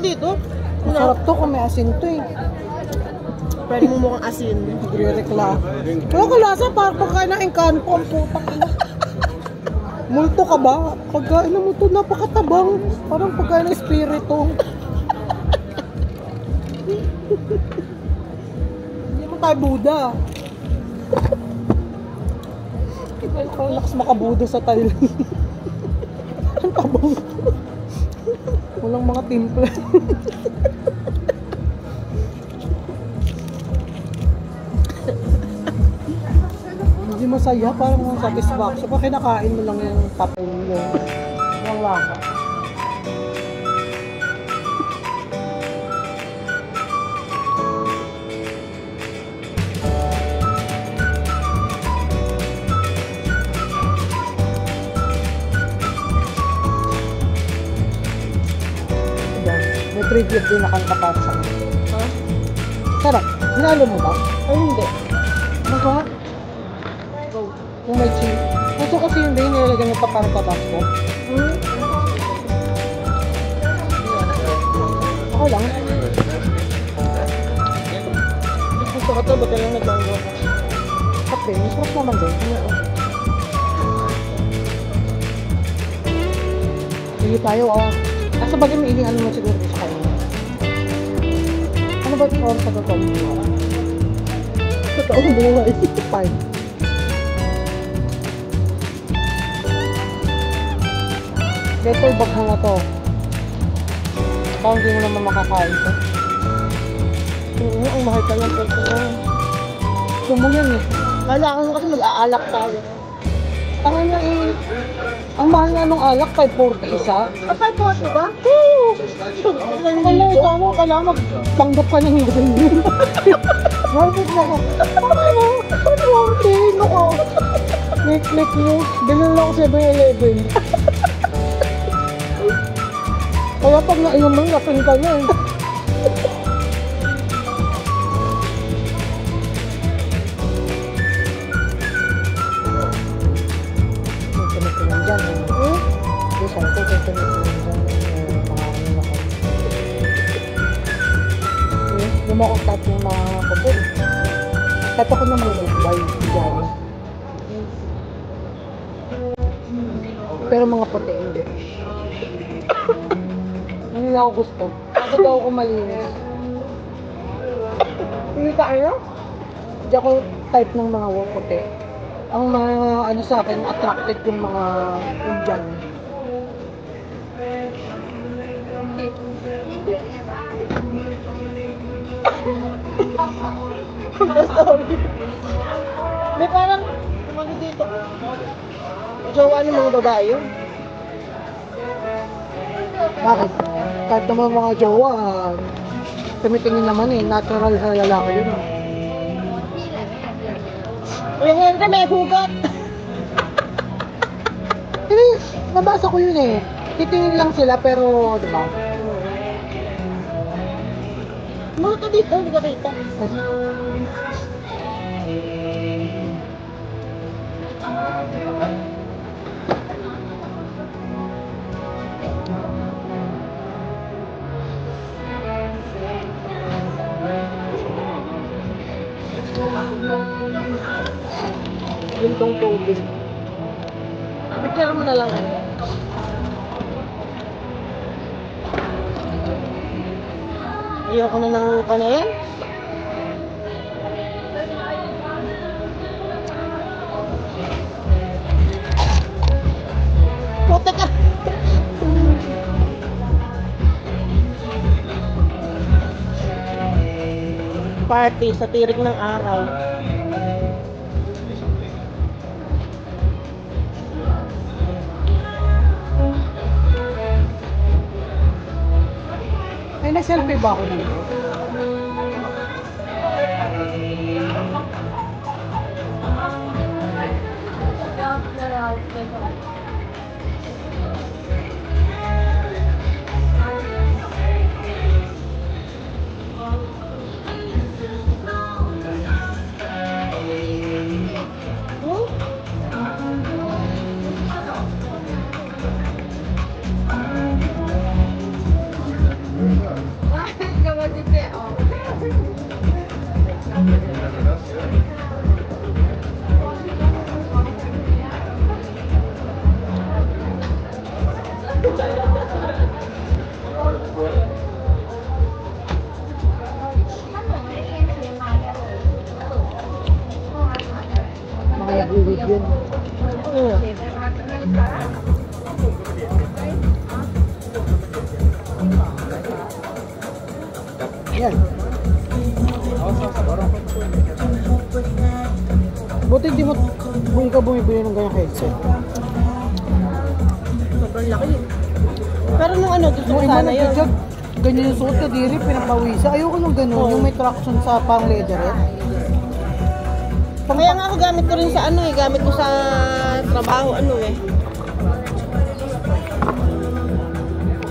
dito. Masarap to kung may asin to eh. Pwede mo mukhang asin. Nagre-rekla. Wala ka lasa, parang pagkain ng engkanto ang putang ina. Multo ka ba? Pagkain mo to, napakatabang. Parang pagkain ng espiritu. Hindi mo tayo Buddha. Ang lakas makabuda sa Thailand. Ang tabang. Walang mga timple. Hindi masaya, parang satisfaction. Pag kinakain mo lang yung papel mo. Walang lasa. May trivia din na kanta para sa akin. Ha? Sarap. Hinalo mo ba? Ay, hindi. Masarap. Go. Kung may chili. Gusto kasi hindi, nilalagyan mo pa parang tabasco. Ako lang. Gusto ka to, ba't lang nagbango? Kape, masarap naman din. Hindi tayo, Asa bagay may ilingan naman siguro sa kanya. Ano ba ito sa totoong buhay? Totoong buhay. Fine. Dito yung baghang na to. Parang hindi mo naman makakain to. Oo, ang mahal ka ng pwede ko. Sumo yan eh. Kailangan mo kasi mag-aalak tayo. Ang mahal nga nung alak, 540 isa. Ah, 540 ba? Oo! Kailangan magpanggap ka ng ganyan. Bakit na ako? Ano? 540? Nako. Click news. Bilhin lang ako 7-Eleven. Kaya pag nainom mo, napin ka na eh. Lumakot at yung mga kapul. Tato ko naman yung buhay dyan. Pero mga puti hindi. Hindi na ako gusto. Ako daw ako malinis. Hindi tayo? Hindi ako type ng mga puti. Ang mga ano sa akin, attracted yung mga Indian. Sorry. May parang kumano dito. Jowa ng mga babae yun. Bakit? Kahit naman mga jowa, tumitingin naman eh, natural sa lalaki yun. Uy, Henry, may hugot. Hindi, nabasa ko yun eh. Titingin lang sila pero, di ba? Mga ka dito, hindi ka kita. Gintong tubig. Picture mo na lang. Ayoko na ng kanayan. Puta ka! Party sa tirik ng araw. Ay, nag-selfie ba ako dito? Ihip yan. Yan. Buti hindi mo ka bumibili ng ganyang headset. Sobrang laki. Pero nung ano, gusto ko Nung iba sana yun. nagkajag, ganyan yung suot ka diri, pinapawisa. Ayoko nung ganun, yung may traction sa pang leatherette. Kaya nga ako gamit ko rin sa ano eh, gamit ko sa trabaho ano eh.